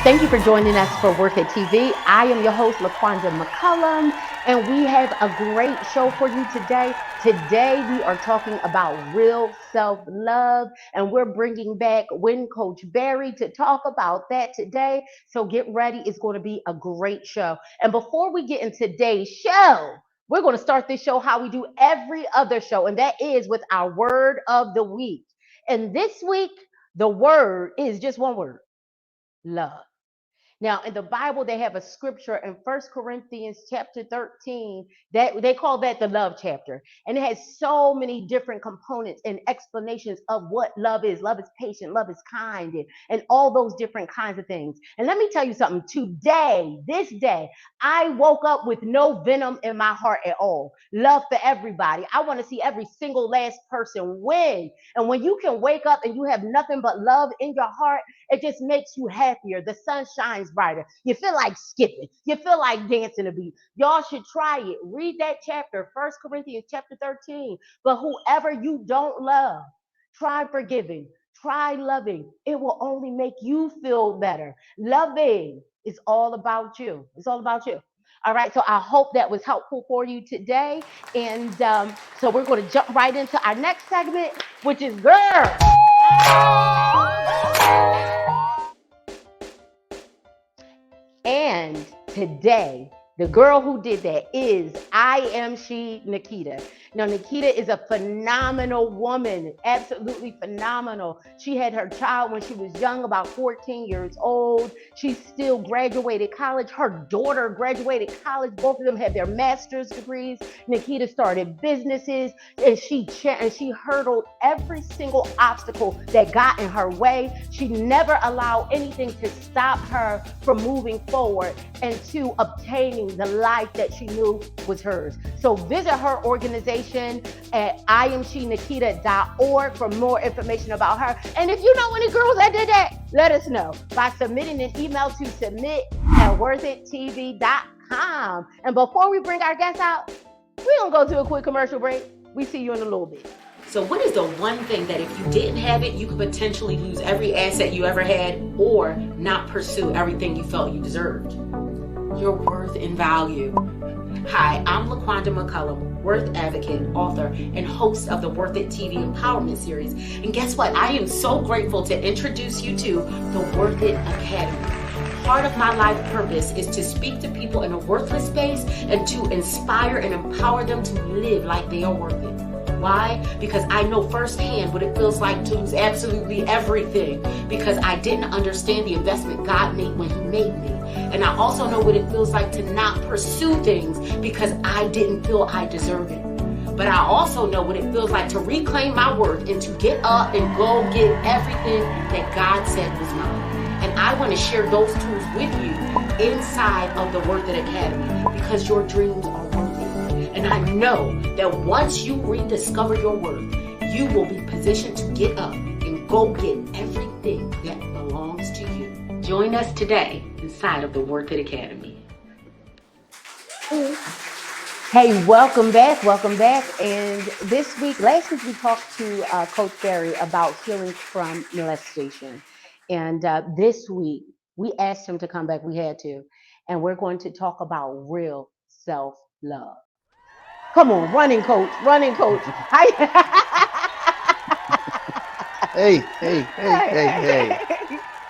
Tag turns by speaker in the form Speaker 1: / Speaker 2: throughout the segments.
Speaker 1: Thank you for joining us for Worth It TV. I am your host, LaQuanda McCoullum, and we have a great show for you today. Today, we are talking about real self-love, and we're bringing back Win Coach Barry to talk about that today. So get ready. It's going to be a great show. And before we get into today's show, we're going to start this show how we do every other show, and that is with our word of the week. And this week, the word is just one word: love. Now, in the Bible, they have a scripture in First Corinthians chapter 13 that they call that the love chapter. And it has so many different components and explanations of what love is. Love is patient, love is kind, and all those different kinds of things. And let me tell you something. Today, this day, I woke up with no venom in my heart at all. Love for everybody. I want to see every single last person win. And when you can wake up and you have nothing but love in your heart, it just makes you happier. The sun shines brighter. You feel like skipping. You feel like dancing a beat. Y'all should try it. Read that chapter, First Corinthians chapter 13. But whoever you don't love, try forgiving. Try loving. It will only make you feel better. Loving is all about you. It's all about you. All right. So I hope that was helpful for you today. And so we're going to jump right into our next segment, which is Girl. And today, the girl who did that is Nikita. Now, Nikita is a phenomenal woman, absolutely phenomenal. She had her child when she was young, about 14 years old. She still graduated college. Her daughter graduated college. Both of them had their master's degrees. Nikita started businesses, and she hurdled every single obstacle that got in her way. She never allowed anything to stop her from moving forward and to obtaining the life that she knew was hers. So visit her organization at imshenikita.org for more information about her. And if you know any girls that did that, let us know by submitting an email to submit@worthittv.com. And before we bring our guests out, we're going to go to a quick commercial break. We see you in a little bit.
Speaker 2: So what is the one thing that if you didn't have it, you could potentially lose every asset you ever had or not pursue everything you felt you deserved? Your worth and value. Hi, I'm LaQuanda McCoullum, worth advocate, author, and host of the Worth It TV Empowerment Series. And guess what? I am so grateful to introduce you to the Worth It Academy. Part of my life purpose is to speak to people in a worthless space and to inspire and empower them to live like they are worth it. Why? Because I know firsthand what it feels like to lose absolutely everything because I didn't understand the investment God made when He made me. And I also know what it feels like to not pursue things because I didn't feel I deserved it. But I also know what it feels like to reclaim my worth and to get up and go get everything that God said was mine. And I want to share those tools with you inside of the Worth It Academy because your dreams are worth it. And I know that once you rediscover your worth, you will be positioned to get up and go get everything that belongs to you. Join us today inside of the Worth It Academy.
Speaker 1: Hey, welcome back. And last week we talked to Coach Barry about healing from molestation. And this week we asked him to come back. We had to. And we're going to talk about real self-love. Come on, running coach. Hi.
Speaker 3: Hey.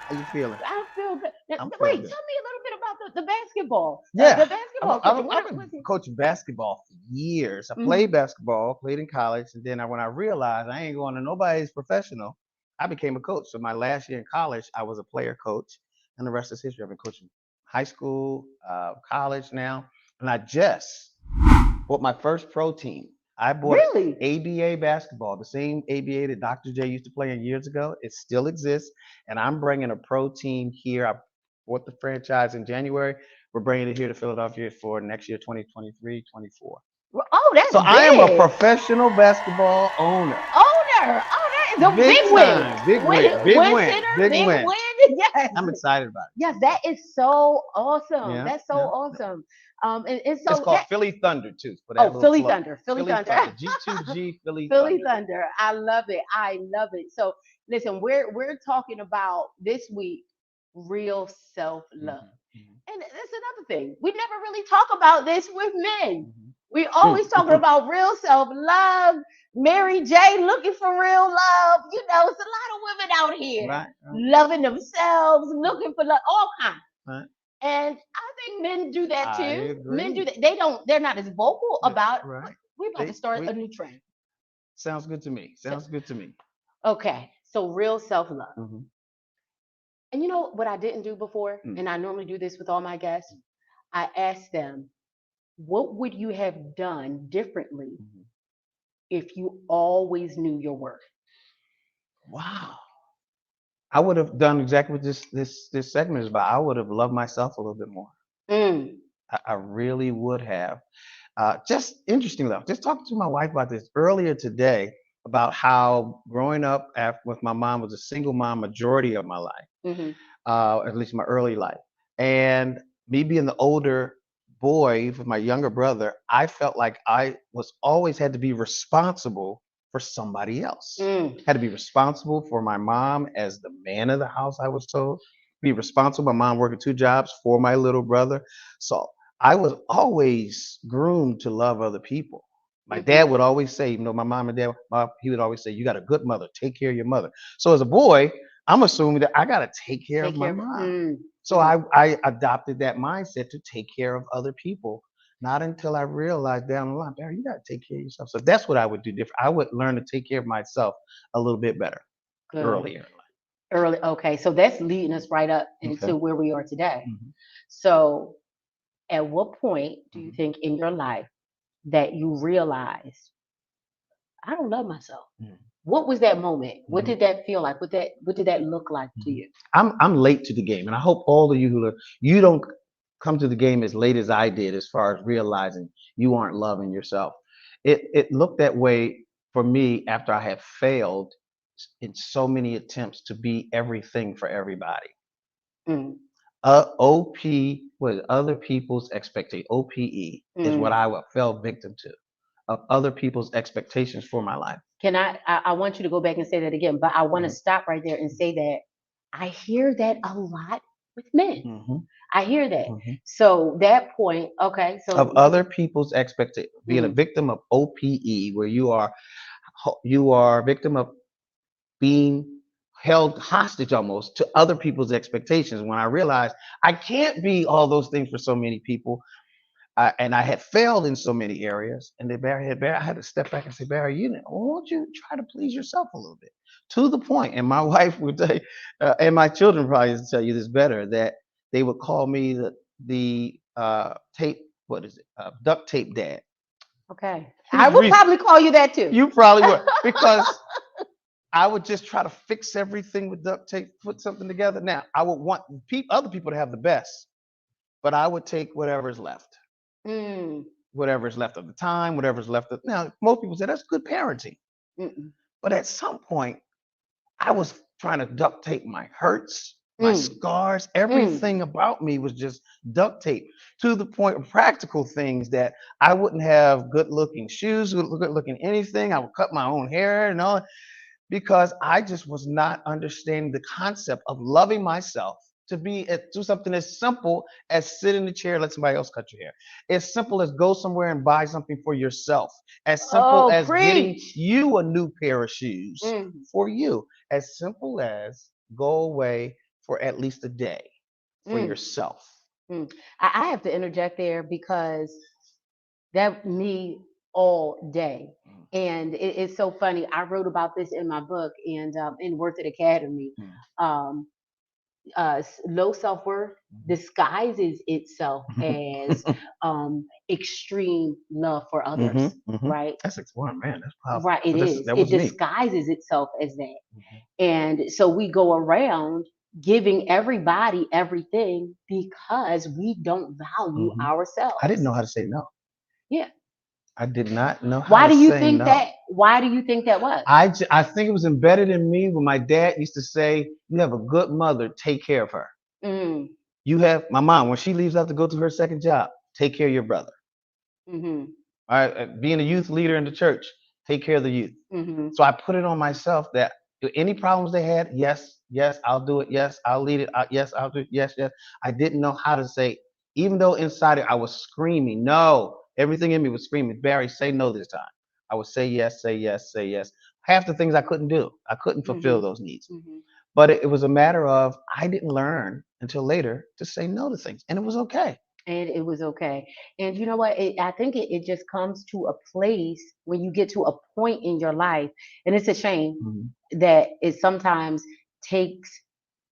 Speaker 3: How you feeling?
Speaker 1: I feel good. Now,
Speaker 3: I'm
Speaker 1: wait,
Speaker 3: feeling good.
Speaker 1: tell me a little bit about the basketball.
Speaker 3: Yeah,
Speaker 1: The basketball.
Speaker 3: I've been coaching basketball for years. I played basketball, played in college, and then when I realized I ain't going to nobody's professional, I became a coach. So my last year in college, I was a player coach, and the rest is history. I've been coaching high school, college now, and I just bought my first pro team. I bought
Speaker 1: Really?
Speaker 3: ABA basketball, the same ABA that Dr. J used to play in years ago. It still exists, and I'm bringing a pro team here. I bought the franchise in January. We're bringing it here to Philadelphia for next year, 2023-24.
Speaker 1: Oh, that's
Speaker 3: So
Speaker 1: big.
Speaker 3: I am a professional basketball owner.
Speaker 1: Oh, that is a big win.
Speaker 3: Big win.
Speaker 1: Yes.
Speaker 3: I'm excited about it.
Speaker 1: Yes, that is so awesome.
Speaker 3: Yeah,
Speaker 1: That's so awesome. And so
Speaker 3: it's called Philly Thunder too.
Speaker 1: Philly Thunder.
Speaker 3: Philly Thunder. G2G Philly
Speaker 1: Thunder. I love it. So listen, we're talking about this week. real self love.
Speaker 3: Mhm.
Speaker 1: And that's another thing. We never really talk about this with men.
Speaker 3: Mhm.
Speaker 1: We always talking
Speaker 3: Mhm.
Speaker 1: about real self love. Mary J looking for real love. You know, it's a lot of women out here
Speaker 3: Right, right,
Speaker 1: loving themselves, looking for love, all kinds.
Speaker 3: right.
Speaker 1: And I think men do that
Speaker 3: I
Speaker 1: too. Men do
Speaker 3: agree.
Speaker 1: that. They're not as vocal about it, but
Speaker 3: Right.
Speaker 1: we're about to
Speaker 3: They
Speaker 1: start a
Speaker 3: we
Speaker 1: new trend.
Speaker 3: sounds good to me.
Speaker 1: So,
Speaker 3: Sounds good to me.
Speaker 1: okay, so real self love.
Speaker 3: Mhm.
Speaker 1: And you know what I didn't do before?
Speaker 3: Mm.
Speaker 1: And I normally do this with all my guests. I asked them, what would you have done differently
Speaker 3: Mhm.
Speaker 1: if you always knew your worth?
Speaker 3: Wow. I would have done exactly what this segment is about. I would have loved myself a little bit more.
Speaker 1: Mm,
Speaker 3: I really would have. Just interesting though. Just talking to my wife about this earlier today about how growing up with my mom was a single mom majority of my life,
Speaker 1: hmm
Speaker 3: at least my early life, and me being the older boy with my younger brother, I felt like I was always had to be responsible for somebody else.
Speaker 1: mm,
Speaker 3: Had to be responsible for my mom as the man of the house. I was told be responsible. My mom working two jobs for my little brother, so I was always groomed to love other people. My
Speaker 1: hmm
Speaker 3: dad would always say, you know, my mom and dad, he would always say, "You got a good mother. Take care of your mother." So as a boy, I'm assuming that I got to take care of
Speaker 1: Take
Speaker 3: my
Speaker 1: care of it.
Speaker 3: mom.
Speaker 1: Mm,
Speaker 3: So
Speaker 1: hmm
Speaker 3: I adopted that mindset to take care of other people. Not until I realized down the line, Barry, you got to take care of yourself. So that's what I would do different. I would learn to take care of myself a little bit better
Speaker 1: Good.
Speaker 3: earlier.
Speaker 1: Early. Okay. So that's leading us right up
Speaker 3: Okay.
Speaker 1: into where we are today.
Speaker 3: Hmm.
Speaker 1: So, at what point do you
Speaker 3: Hmm.
Speaker 1: think in your life that you realized I don't love myself? What was that moment? What
Speaker 3: Hmm.
Speaker 1: did that feel like? What did that look like to
Speaker 3: Hmm.
Speaker 1: you?
Speaker 3: I'm late to the game, and I hope all of you who are you don't come to the game as late as I did, as far as realizing you aren't loving yourself. It looked that way for me after I had failed in so many attempts to be everything for everybody.
Speaker 1: Mm,
Speaker 3: OP was other people's expectation. OPE is what
Speaker 1: mm.
Speaker 3: I fell victim to of other people's expectations for my life.
Speaker 1: I want you to go back and say that again, but I want to
Speaker 3: Mhm.
Speaker 1: stop right there and say that I hear that a lot with men.
Speaker 3: Mhm.
Speaker 1: I hear that.
Speaker 3: Mhm.
Speaker 1: So that point, okay,
Speaker 3: Of
Speaker 1: so
Speaker 3: other people's expectation, being a
Speaker 1: mm,
Speaker 3: victim of OPE, where you are a victim of being held hostage almost to other people's expectations. When I realized I can't be all those things for so many people, and I had failed in so many areas, and I had to step back and say, Barry, won't you try to please yourself a little bit? To the point, and my wife would tell you, and my children probably tell you this better, that they would call me the tape, what is it, duct tape dad.
Speaker 1: okay. I
Speaker 3: Who's
Speaker 1: would
Speaker 3: reason
Speaker 1: probably call you that too.
Speaker 3: you probably would, because I would just try to fix everything with duct tape, put something together. Now I would want other people to have the best, but I would take whatever's left.
Speaker 1: Mm,
Speaker 3: Whatever's left of the time, whatever's left of now. Most people say that's good parenting,
Speaker 1: mm,
Speaker 3: but at some point, I was trying to duct tape my hurts, my
Speaker 1: mm,
Speaker 3: scars,
Speaker 1: mm.
Speaker 3: everything about me was just duct tape to the point of practical things that I wouldn't have good looking shoes, good looking anything. I would cut my own hair and all because I just was not understanding the concept of loving myself to do something as simple as sit in the chair, let somebody else cut your hair. As simple as go somewhere and buy something for yourself. As simple
Speaker 1: Oh,
Speaker 3: as getting
Speaker 1: preach.
Speaker 3: you a new pair of shoes
Speaker 1: Mm,
Speaker 3: for you. As simple as go away for at least a day for
Speaker 1: mm,
Speaker 3: yourself.
Speaker 1: mm. I have to interject there because that me all day. And it's so funny. I wrote about this in my book and in Worth It Academy. Um, Low self worth disguises itself as extreme love for others,
Speaker 3: Hmm. Hmm.
Speaker 1: right?
Speaker 3: That's one man. That's powerful.
Speaker 1: Right, it
Speaker 3: But
Speaker 1: is.
Speaker 3: that
Speaker 1: It
Speaker 3: was me.
Speaker 1: disguises itself as that.
Speaker 3: Mhm.
Speaker 1: And so we go around giving everybody everything because we don't value
Speaker 3: Mhm. I didn't
Speaker 1: ourselves.
Speaker 3: know how to say no.
Speaker 1: Yeah.
Speaker 3: I did not know how
Speaker 1: Why
Speaker 3: to
Speaker 1: do you
Speaker 3: say
Speaker 1: think
Speaker 3: no.
Speaker 1: that? Why do you think that was?
Speaker 3: I think it was embedded in me when my dad used to say, "You have a good mother, take care of her."
Speaker 1: Mm,
Speaker 3: You have my mom when she leaves out to go to her second job, take care of your brother.
Speaker 1: mm-hmm,
Speaker 3: All right, being a youth leader in the church, take care of the youth.
Speaker 1: mm-hmm,
Speaker 3: So I put it on myself that Any problems they had, yes, yes, I'll do it. Yes, I'll lead it. Yes, I'll do it. Yes, yes. I didn't know how to say, even though inside it I was screaming, no. Everything in me was screaming, Barry, say no this time. I would say yes, say yes, say yes. Half the things I couldn't do. I couldn't fulfill
Speaker 1: Mm-hmm.
Speaker 3: those needs.
Speaker 1: Mm-hmm.
Speaker 3: But it was a matter of I didn't learn until later to say no to things. And it was okay.
Speaker 1: And it was okay. And you know what? I think it just comes to a place when you get to a point in your life, and it's a shame
Speaker 3: Mhm,
Speaker 1: that it sometimes takes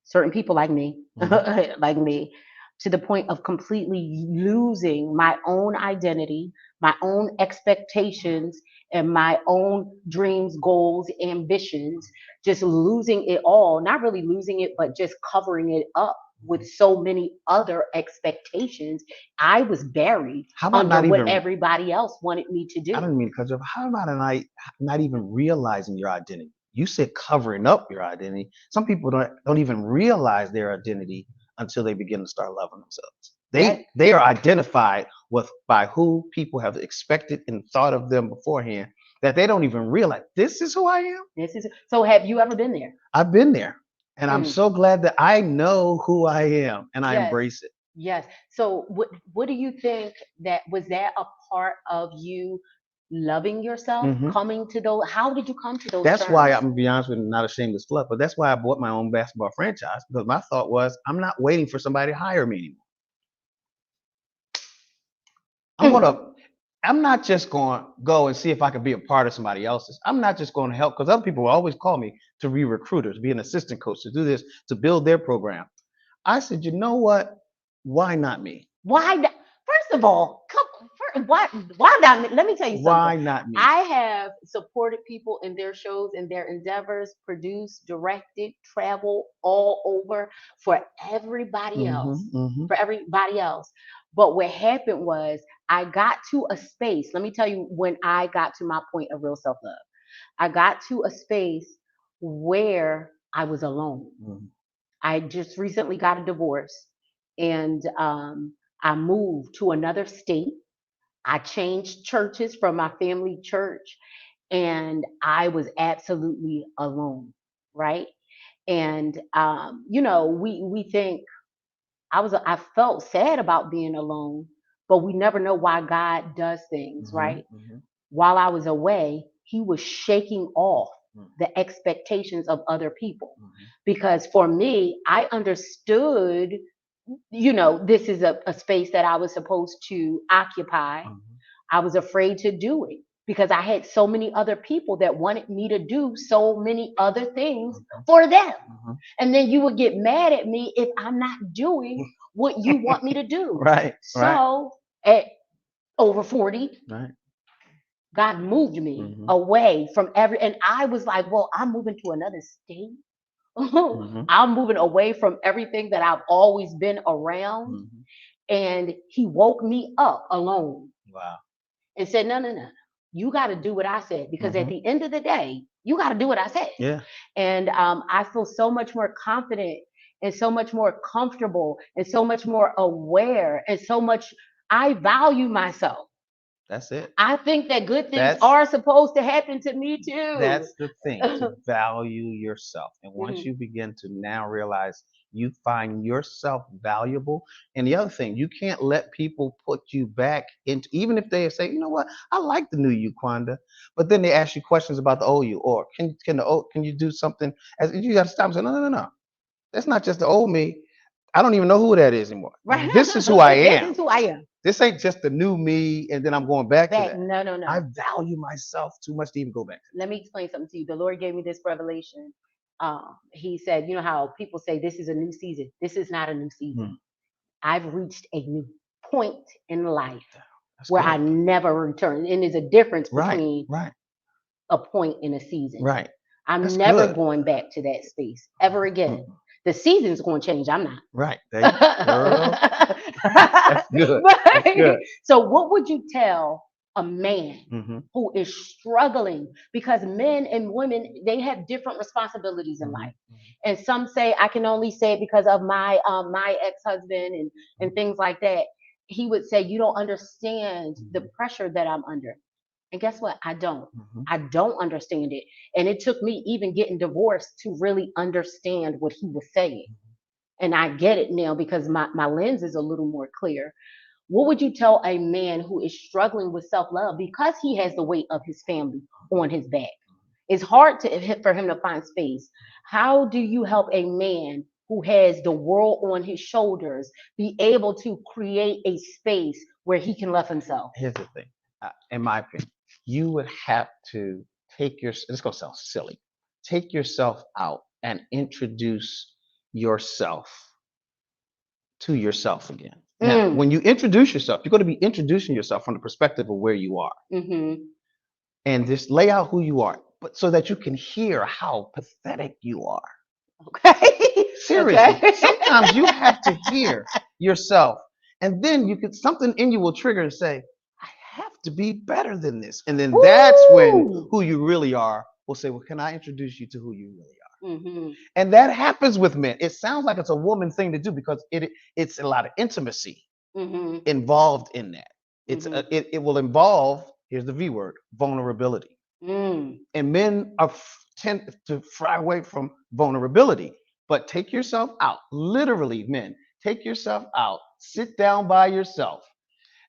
Speaker 1: certain people like me,
Speaker 3: mhm,
Speaker 1: like me, to the point of completely losing my own identity, my own expectations, and my own dreams, goals, ambitions, just losing it all, not really losing it, but just covering it up with so many other expectations. I was buried
Speaker 3: How about
Speaker 1: under
Speaker 3: not
Speaker 1: what
Speaker 3: even,
Speaker 1: everybody else wanted me to
Speaker 3: I
Speaker 1: do.
Speaker 3: don't mean to cut you off. How about a night not even realizing your identity? You said covering up your identity. Some people don't even realize their identity until they begin to start loving themselves.
Speaker 1: That
Speaker 3: They are identified with by who people have expected and thought of them beforehand that they don't even realize this is who I am.
Speaker 1: this is so. Have you ever been there?
Speaker 3: I've been there. And I'm
Speaker 1: Mm,
Speaker 3: so glad that I know who I am and I
Speaker 1: yes.
Speaker 3: embrace it.
Speaker 1: Yes. So what do you think that was that a part of you loving yourself,
Speaker 3: Hmm.
Speaker 1: coming to those how did you come to those
Speaker 3: That's why
Speaker 1: terms?
Speaker 3: I'm gonna be honest with you, not a shameless plug, but that's why I bought my own basketball franchise because my thought was I'm not waiting for somebody to hire me anymore. I'm
Speaker 1: Mm,
Speaker 3: gonna I'm not just going to go and see if I can be a part of somebody else's. I'm not just going to help because other people will always call me to be recruiters, to be an assistant coach, to do this, to build their program. I said, you know what? Why not me?
Speaker 1: why first of all, why not? Let me tell you something.
Speaker 3: Why not me?
Speaker 1: I have supported people in their shows and their endeavors, produced, directed, travel all over for everybody
Speaker 3: Hmm.
Speaker 1: else.
Speaker 3: Hmm.
Speaker 1: For everybody else. But what happened was I got to a space. Let me tell you when I got to my point of real self love. I got to a space where I was alone.
Speaker 3: Hmm.
Speaker 1: I just recently got a divorce and I moved to another state. I changed churches from my family church and I was absolutely alone, right? And we think I felt sad about being alone, but we never know why God does things,
Speaker 3: Hmm.
Speaker 1: right?
Speaker 3: Hmm.
Speaker 1: While I was away, he was shaking off
Speaker 3: Hmm.
Speaker 1: the expectations of other people.
Speaker 3: Hmm.
Speaker 1: Because for me, I understood, this is a space that I was supposed to occupy.
Speaker 3: Hmm.
Speaker 1: I was afraid to do it because I had so many other people that wanted me to do so many other things for them.
Speaker 3: Hmm.
Speaker 1: And then you would get mad at me if I'm not doing what you want me to do.
Speaker 3: Right, right,
Speaker 1: So at over 40,
Speaker 3: right.
Speaker 1: God moved me
Speaker 3: Hmm.
Speaker 1: away from and I was like, well, I'm moving to another state.
Speaker 3: Hmm.
Speaker 1: I'm moving away from everything that I've always been around.
Speaker 3: Hmm.
Speaker 1: And he woke me up alone
Speaker 3: Wow.
Speaker 1: and said, no, no, no. You got to do what I said because at
Speaker 3: Hmm.
Speaker 1: the end of the day, you got to do what I said.
Speaker 3: Yeah,
Speaker 1: And I feel so much more confident and so much more comfortable and so much more aware and so much I value myself.
Speaker 3: that's it.
Speaker 1: I think that good things
Speaker 3: That's
Speaker 1: are supposed to happen to me too.
Speaker 3: That's the thing, to value yourself. And once
Speaker 1: Mhm.
Speaker 3: you begin to now realize you find yourself valuable, and the other thing, you can't let people put you back into, even if they say, you know what, I like the new you, Quanda, but then they ask you questions about the old you, or can you do something? As you got to stop and say, no, no, no, no, that's not just the old me. I don't even know who that is anymore.
Speaker 1: Right.
Speaker 3: This is who I
Speaker 1: This
Speaker 3: am.
Speaker 1: is who I am.
Speaker 3: This ain't just the new me, and then I'm going back to
Speaker 1: Back.
Speaker 3: that.
Speaker 1: No, no,
Speaker 3: I
Speaker 1: no.
Speaker 3: value myself too much to even go back to
Speaker 1: Let me explain something to you. The Lord gave me this revelation. He said, you know how people say this is a new season. This is not a new
Speaker 3: that.
Speaker 1: season. I've reached a new point in life
Speaker 3: That's
Speaker 1: where I
Speaker 3: good.
Speaker 1: never return. And there's a difference
Speaker 3: Right,
Speaker 1: between
Speaker 3: right,
Speaker 1: a point in a season.
Speaker 3: right.
Speaker 1: I'm
Speaker 3: That's
Speaker 1: never
Speaker 3: good.
Speaker 1: going back to that space ever again.
Speaker 3: Mhm.
Speaker 1: The season's going to change. I'm not.
Speaker 3: Right. Girl, that's good. That's
Speaker 1: But-
Speaker 3: good.
Speaker 1: so, what would you tell a man
Speaker 3: Hmm.
Speaker 1: who is struggling? Because men and women, they have different responsibilities in
Speaker 3: Hmm.
Speaker 1: life. And some say, I can only say it because of my ex-husband and things like that. He would say, you don't understand the
Speaker 3: Hmm.
Speaker 1: pressure that I'm under. And guess what? I don't.
Speaker 3: Mhm.
Speaker 1: I don't understand it. And it took me even getting divorced to really understand what he was saying. And I get it now because my lens is a little more clear. What would you tell a man who is struggling with self love because he has the weight of his family on his back? It's hard for him to find space. How do you help a man who has the world on his shoulders be able to create a space where he can love himself?
Speaker 3: Here's the thing, in my opinion, you would have to take your. It's gonna sound silly. Take yourself out and introduce yourself to yourself again. Now,
Speaker 1: Mm.
Speaker 3: when you introduce yourself, you're going to be introducing yourself from the perspective of where you are,
Speaker 1: Mm-hmm.
Speaker 3: and just lay out who you are, but so that you can hear how pathetic you are.
Speaker 1: Okay.
Speaker 3: Seriously,
Speaker 1: Okay.
Speaker 3: sometimes you have to hear yourself, and then you could something in you will trigger and say, "I have to be better than this," and then that's when
Speaker 1: Ooh.
Speaker 3: who you really are will say, "Well, can I introduce you to who you really are?"
Speaker 1: Mm-hmm.
Speaker 3: And that happens with men. It sounds like it's a woman thing to do because it's a lot of intimacy
Speaker 1: Mm-hmm.
Speaker 3: involved in that.
Speaker 1: Mm-hmm.
Speaker 3: It will involve, here's the V word, vulnerability.
Speaker 1: Mm.
Speaker 3: And men tend to fry away from vulnerability. But take yourself out, literally, men, take yourself out, sit down by yourself,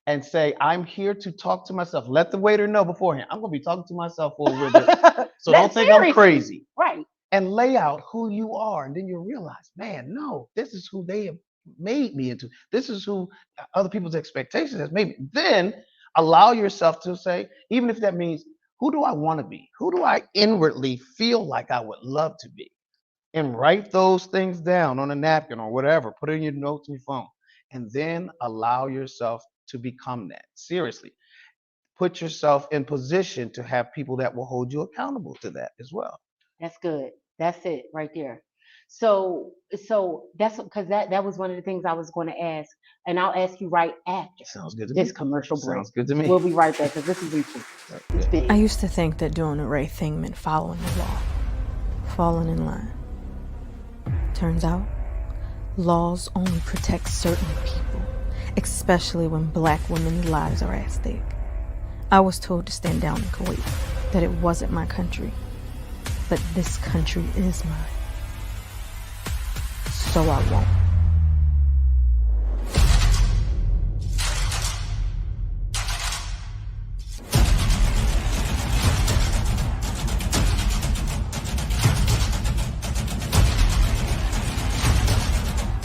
Speaker 3: and say, I'm here to talk to myself. Let the waiter know beforehand. I'm going to be talking to myself for a little bit. So don't think I'm
Speaker 1: Seriously.
Speaker 3: crazy.
Speaker 1: Right.
Speaker 3: And lay out who you are. And then you realize, man, no, this is who they have made me into. This is who other people's expectations has made me. Then allow yourself to say, even if that means, who do I want to be? Who do I inwardly feel like I would love to be? And write those things down on a napkin or whatever. Put it in your notes on your phone. And then allow yourself to become that. Seriously. Put yourself in position to have people that will hold you accountable to that as well.
Speaker 1: That's good. That's it right there. So that's because that was one of the things I was going to ask, and I'll ask you right after
Speaker 3: Sounds good to
Speaker 1: this
Speaker 3: me.
Speaker 1: commercial break.
Speaker 3: Sounds good to me.
Speaker 1: We'll be right back because this is important. It's
Speaker 3: Okay.
Speaker 1: big.
Speaker 4: I used to think that doing the right thing meant following the law, falling in line. Turns out, laws only protect certain people, especially when black women's lives are at stake. I was told to stand down in Kuwait, that it wasn't my country, but this country is mine. So I won't.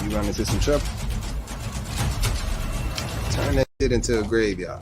Speaker 5: You run into some trouble. Turn that shit into a graveyard.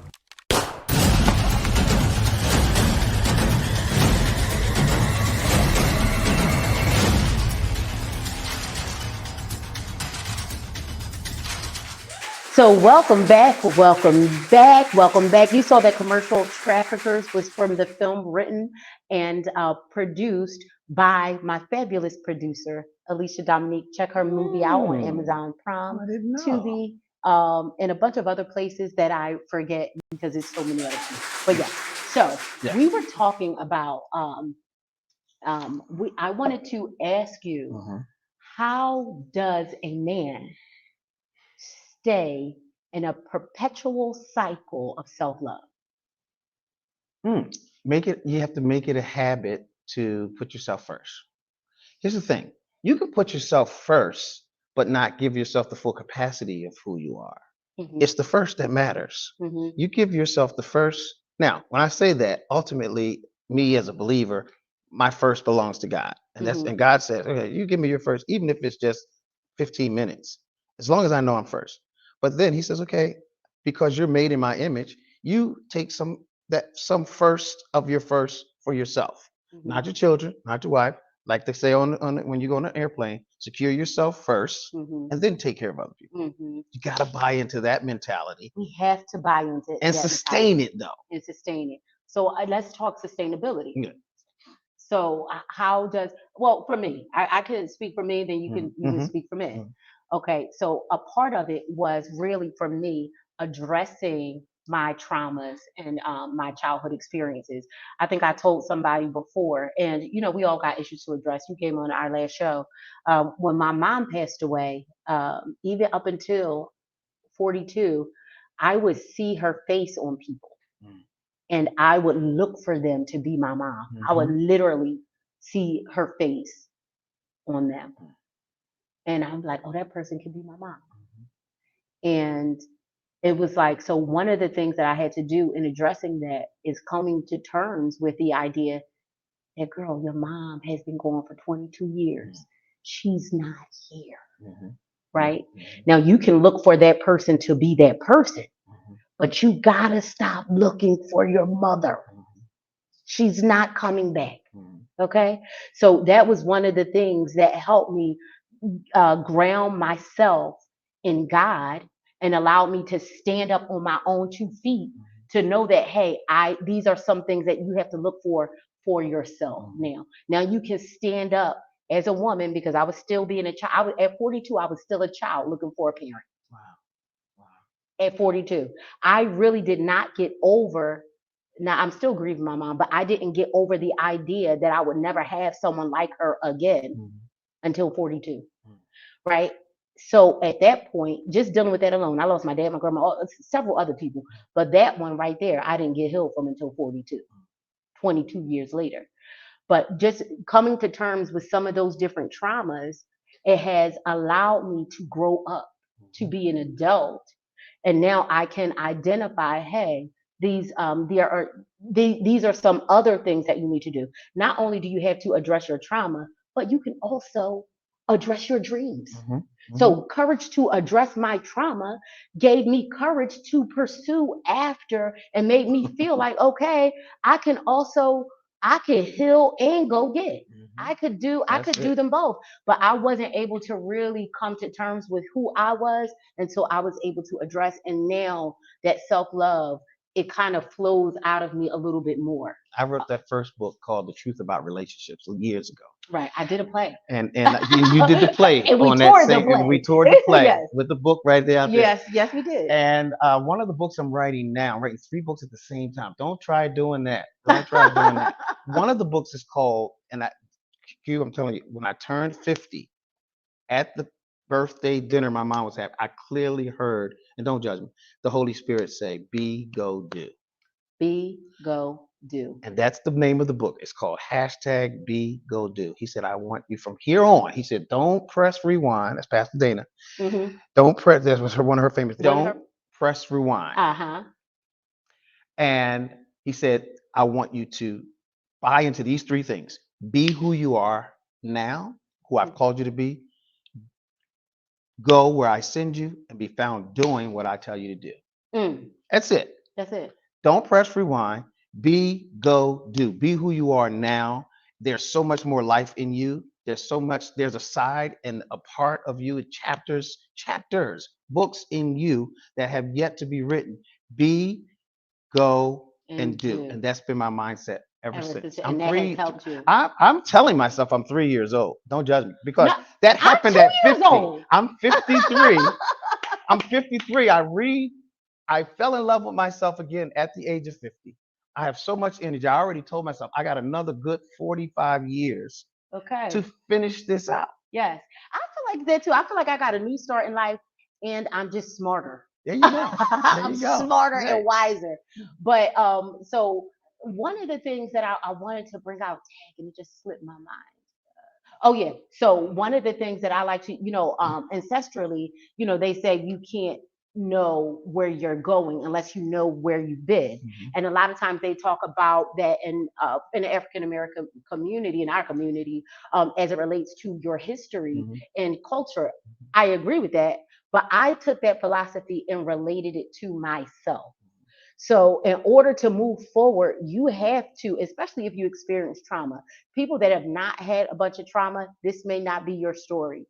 Speaker 1: So welcome back, welcome back, welcome back. You saw that commercial Traffickers was from the film written and produced by my fabulous producer, Alisha Dominique. Check her movie out on Amazon Prime,
Speaker 3: I didn't know.
Speaker 1: Tubi, and a bunch of other places that I forget because it's so many other people. But yeah, so
Speaker 3: Yeah.
Speaker 1: we were talking about, I wanted to ask you,
Speaker 3: Mhm.
Speaker 1: how does a man stay in a perpetual cycle of self-love?
Speaker 3: You have to make it a habit to put yourself first. Here's the thing. You can put yourself first, but not give yourself the full capacity of who you are.
Speaker 1: Mm-hmm.
Speaker 3: It's the first that matters.
Speaker 1: Mm-hmm.
Speaker 3: You give yourself the first. Now, when I say that, ultimately, me as a believer, my first belongs to God. And God says, okay, you give me your first, even if it's just 15 minutes, as long as I know I'm first. But then he says, okay, because you're made in my image, you take some first of your first for yourself,
Speaker 1: Mm-hmm.
Speaker 3: not your children, not your wife. Like they say when you go on an airplane, secure yourself first
Speaker 1: Mm-hmm.
Speaker 3: and then take care of other people.
Speaker 1: Mm-hmm.
Speaker 3: You got to buy into that mentality
Speaker 1: We have to buy into
Speaker 3: and
Speaker 1: that
Speaker 3: sustain
Speaker 1: mentality
Speaker 3: it though.
Speaker 1: and sustain it. So let's talk sustainability.
Speaker 3: Yeah.
Speaker 1: So how does, well, for me, I can speak for me, then you can
Speaker 3: Mm-hmm.
Speaker 1: speak for me. Okay, so a part of it was really for me addressing my traumas and my childhood experiences. I think I told somebody before, and we all got issues to address. You came on our last show. When my mom passed away, even up until 42, I would see her face on people. and I would look for them to be my mom. I would literally see her face on them. And I'm like, oh, that person can be my mom. And it was like, so one of the things that I had to do in addressing that is coming to terms with the idea that, girl, your mom has been gone for 22 years. She's not here. Right? Now, you can look for that person to be that person, but you got to stop looking for your mother. She's not coming back. Okay. So that was one of the things that helped me ground myself in God and allowed me to stand up on my own 2 feet to know that, hey, these are some things that you have to look for yourself now. Now you can stand up as a woman because I was still being a child. At 42, I was still a child looking for a parent. At 42, I really did not get over. Now I'm still grieving my mom, but I didn't get over the idea that I would never have someone like her again until 42. Right? So at that point, just dealing with that alone, I lost my dad, my grandma, several other people, but that one right there, I didn't get healed from until 42, 22 years later. But just coming to terms with some of those different traumas, it has allowed me to grow up, to be an adult, and now I can identify, hey, these are some other things that you need to do. Not only do you have to address your trauma, but you can also address your dreams. So courage to address my trauma gave me courage to pursue after and made me feel like, okay, I can heal and go get it. I could do them both, but I wasn't able to really come to terms with who I was until I was able to address. And now that self-love, it kind of flows out of me a little bit more.
Speaker 3: I wrote that first book called The Truth About Relationships years ago.
Speaker 1: Right, I did a play.
Speaker 3: And you did the play
Speaker 1: and we
Speaker 3: on
Speaker 1: toured
Speaker 3: that
Speaker 1: the
Speaker 3: same,
Speaker 1: play.
Speaker 3: and we toured the play
Speaker 1: Yes.
Speaker 3: with the book right there out there.
Speaker 1: Yes, we did.
Speaker 3: And one of the books I'm writing now, I'm writing 3 books at the same time. Don't try doing that. Don't try doing that. One of the books is called, and I'm telling you, when I turned 50, at the birthday dinner my mom was having, I clearly heard, and don't judge me, the Holy Spirit say, "Be, go, do."
Speaker 1: Be, go, do.
Speaker 3: And that's the name of the book. It's called #Be Go Do. He said, I want you from here on. He said, don't press rewind. That's Pastor Dana. Don't press. That was one of her famous. Don't press rewind. And he said, I want you to buy into these 3 things. Be who you are now, who I've called you to be. Go where I send you and be found doing what I tell you to do. That's it.
Speaker 1: That's it.
Speaker 3: Don't press rewind. Be, go, do. Be who you are now. There's so much more life in you. There's a side and a part of you, chapters, books in you that have yet to be written. Be, go, and do. And that's been my mindset ever since.
Speaker 1: And that has helped you.
Speaker 3: I'm telling myself I'm 3 years old. Don't judge me, because that happened at 50. I'm 53. I'm 53. I fell in love with myself again at the age of 50. I have so much energy. I already told myself I got another good 45 years to finish this out.
Speaker 1: Yes. I feel like that too. I feel like I got a new start in life and I'm just smarter.
Speaker 3: There you go.
Speaker 1: I'm smarter and wiser. But so one of the things that I wanted to bring out, and it just slipped my mind. Oh yeah. So one of the things that I like to, ancestrally, they say you can't know where you're going unless you know where you've been. And a lot of times they talk about that in the African American community, in our community, as it relates to your history and culture. I agree with that, but I took that philosophy and related it to myself. So in order to move forward, you have to, especially if you experience trauma, people that have not had a bunch of trauma, this may not be your story.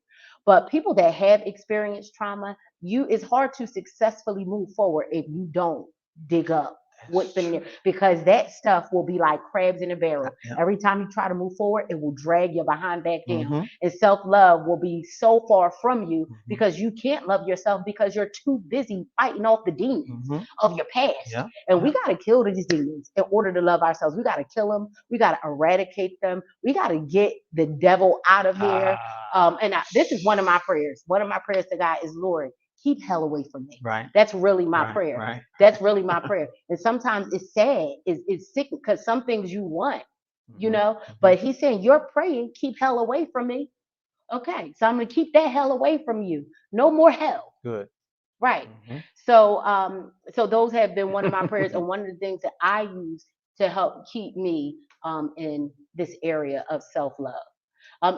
Speaker 1: But people that have experienced trauma, it's hard to successfully move forward if you don't dig up what's been in there, because that stuff will be like crabs in a barrel. Every time you try to move forward, it will drag your behind back down. And self-love will be so far from you because you can't love yourself because you're too busy fighting off the demons of your past. And we got to kill these demons in order to love ourselves. We got to kill them. We got to eradicate them. We got to get the devil out of here. This is one of my prayers. One of my prayers to God is, Lord, keep hell away from me.
Speaker 3: Right.
Speaker 1: That's really my
Speaker 3: Right.
Speaker 1: prayer.
Speaker 3: Right.
Speaker 1: That's really my prayer. And sometimes it's sad, it's sick because some things you want, you
Speaker 3: Mhm,
Speaker 1: know.
Speaker 3: mhm.
Speaker 1: But he's saying, you're praying, keep hell away from me. Okay, so I'm gonna keep that hell away from you. No more hell.
Speaker 3: Good.
Speaker 1: Right.
Speaker 3: Mhm.
Speaker 1: So those have been one of my prayers and one of the things that I use to help keep me in this area of self-love.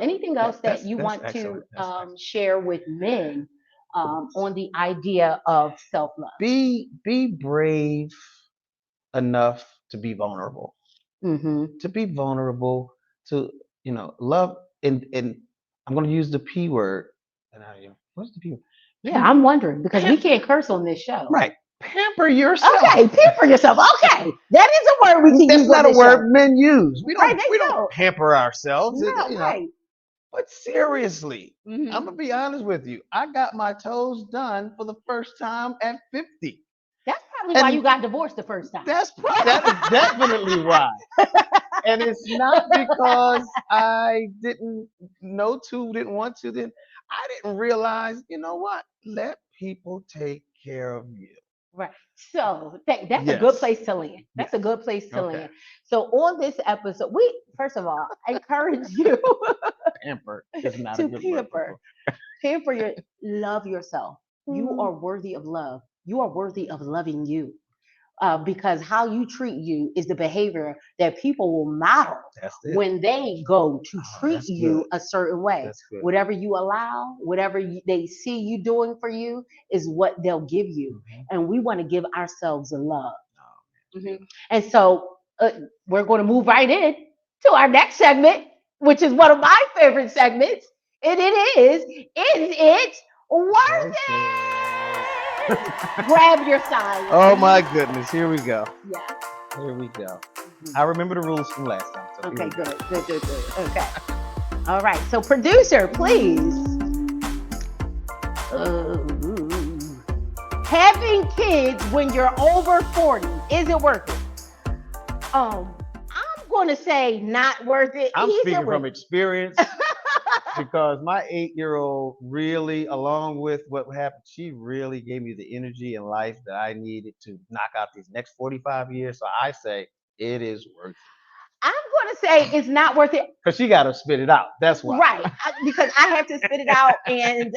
Speaker 1: Anything else that you
Speaker 3: That's
Speaker 1: want to
Speaker 3: excellent. That's excellent.
Speaker 1: share with men on the idea of self-love?
Speaker 3: Be brave enough to be vulnerable.
Speaker 1: Mm-hmm.
Speaker 3: To be vulnerable, to love, and I'm going to use the P word. And what's the P word?
Speaker 1: Yeah, I'm wondering because we can't curse on this show.
Speaker 3: Right. Pamper yourself.
Speaker 1: Okay, pamper yourself. Okay, that is a word we can
Speaker 3: That's
Speaker 1: use
Speaker 3: not
Speaker 1: on
Speaker 3: a
Speaker 1: this
Speaker 3: word
Speaker 1: show.
Speaker 3: men use. We
Speaker 1: Right,
Speaker 3: don't
Speaker 1: they
Speaker 3: we don't
Speaker 1: don't.
Speaker 3: pamper ourselves.
Speaker 1: No, right.
Speaker 3: But seriously,
Speaker 1: Mm-hmm.
Speaker 3: I'm gonna be honest with you. I got my toes done for the first time at 50.
Speaker 1: That's probably why
Speaker 3: And
Speaker 1: you got divorced the first time.
Speaker 3: that is definitely why. And it's not because I didn't didn't want to. Then I didn't realize, you know what? Let people take care of you.
Speaker 1: Right. So that's a good
Speaker 3: Yes.
Speaker 1: place to land. That's
Speaker 3: Yes.
Speaker 1: a good place to
Speaker 3: Okay.
Speaker 1: land. So on this episode, we first of all encourage you
Speaker 3: Pamper is not a
Speaker 1: to
Speaker 3: good word.
Speaker 1: pamper your love yourself. You
Speaker 3: Mm.
Speaker 1: are worthy of love. You are worthy of loving you. Because how you treat you is the behavior that people will model
Speaker 3: That's it.
Speaker 1: when they go to treat
Speaker 3: That's
Speaker 1: you
Speaker 3: good.
Speaker 1: a certain way.
Speaker 3: That's good.
Speaker 1: Whatever you allow, whatever they see you doing for you is what they'll give you.
Speaker 3: Mhm.
Speaker 1: And we want to give ourselves a love.
Speaker 3: Oh,
Speaker 1: Mhm. And so we're going to move right in to our next segment, which is one of my favorite segments. And is it worth it? Grab your sign.
Speaker 3: Oh my goodness, here we go.
Speaker 1: Yeah.
Speaker 3: Here we go. I remember the rules from last time. So
Speaker 1: Okay, good. Okay. All right. So, producer, please. Having kids when you're over 40, is it worth it? I'm going to say not worth it.
Speaker 3: I'm speaking from experience because my 8-year-old really, along with what happened, she really gave me the energy and life that I needed to knock out these next 45 years. So I say it is worth it.
Speaker 1: I'm going to say it's not worth it.
Speaker 3: Because she got to spit it out. That's why.
Speaker 1: Right. Because I have to spit it out. And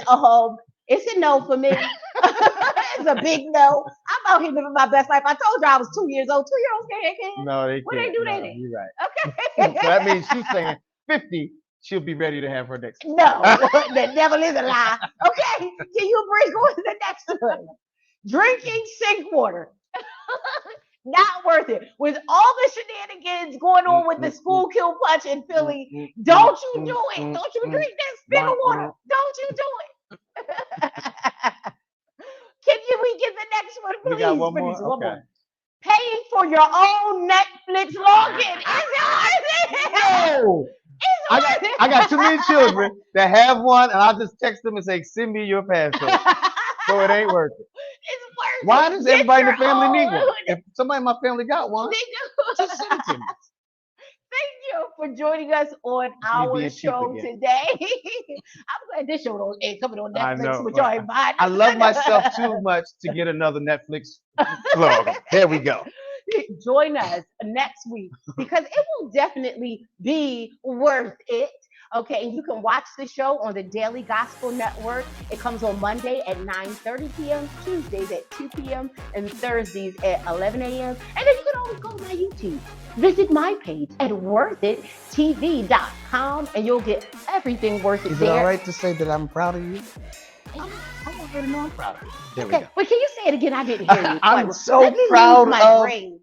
Speaker 1: it's a no for me. It's a big no. I'm out here living my best life. I told you I was 2 years old. 2-year-olds can't have kids.
Speaker 3: No, they can't.
Speaker 1: What they do,
Speaker 3: no,
Speaker 1: they did.
Speaker 3: You're right.
Speaker 1: Okay.
Speaker 3: So that means she's saying 50, she'll be ready to have her next.
Speaker 1: No, the devil is a lie. Okay, can you bring on the next one? Drinking sink water. Not worth it. With all the shenanigans going on with the school kill punch in Philly, don't you do it. Don't you drink that spit of water. Don't you do it. We get the next one, please?
Speaker 3: We got one more?
Speaker 1: Producer, one
Speaker 3: Okay.
Speaker 1: more. Paying for your own Netflix login. Is it worth it?
Speaker 3: No. I got too many children that have one, and I'll just text them and say, send me your password. So it ain't worth it.
Speaker 1: It's worth it.
Speaker 3: Why does everybody in the family need one?
Speaker 1: own.
Speaker 3: If somebody in my family got one,
Speaker 1: They do.
Speaker 3: just send it to me.
Speaker 1: Thank you for joining us on our
Speaker 3: being cheap
Speaker 1: show
Speaker 3: again.
Speaker 1: today. I'm glad this show ain't coming on
Speaker 3: I
Speaker 1: Netflix
Speaker 3: know.
Speaker 1: with y'all invited.
Speaker 3: I love myself too much to get another Netflix log. There we go.
Speaker 1: Join us next week because it will definitely be worth it. Okay, and you can watch the show on the Daily Gospel Network. It comes on Monday at 9:30 p.m., Tuesdays at 2 p.m., and Thursdays at 11 a.m. And then you can always go to my YouTube. Visit my page at worthitTV.com, and you'll get everything worth it
Speaker 3: Is
Speaker 1: there.
Speaker 3: it all right to say that I'm proud of you?
Speaker 1: I
Speaker 3: want her to know I'm proud of you. There we
Speaker 1: Okay,
Speaker 3: go.
Speaker 1: but can you say it again? I didn't hear you.
Speaker 3: I'm
Speaker 1: Like,
Speaker 3: so
Speaker 1: let me
Speaker 3: proud
Speaker 1: use my
Speaker 3: of
Speaker 1: brain.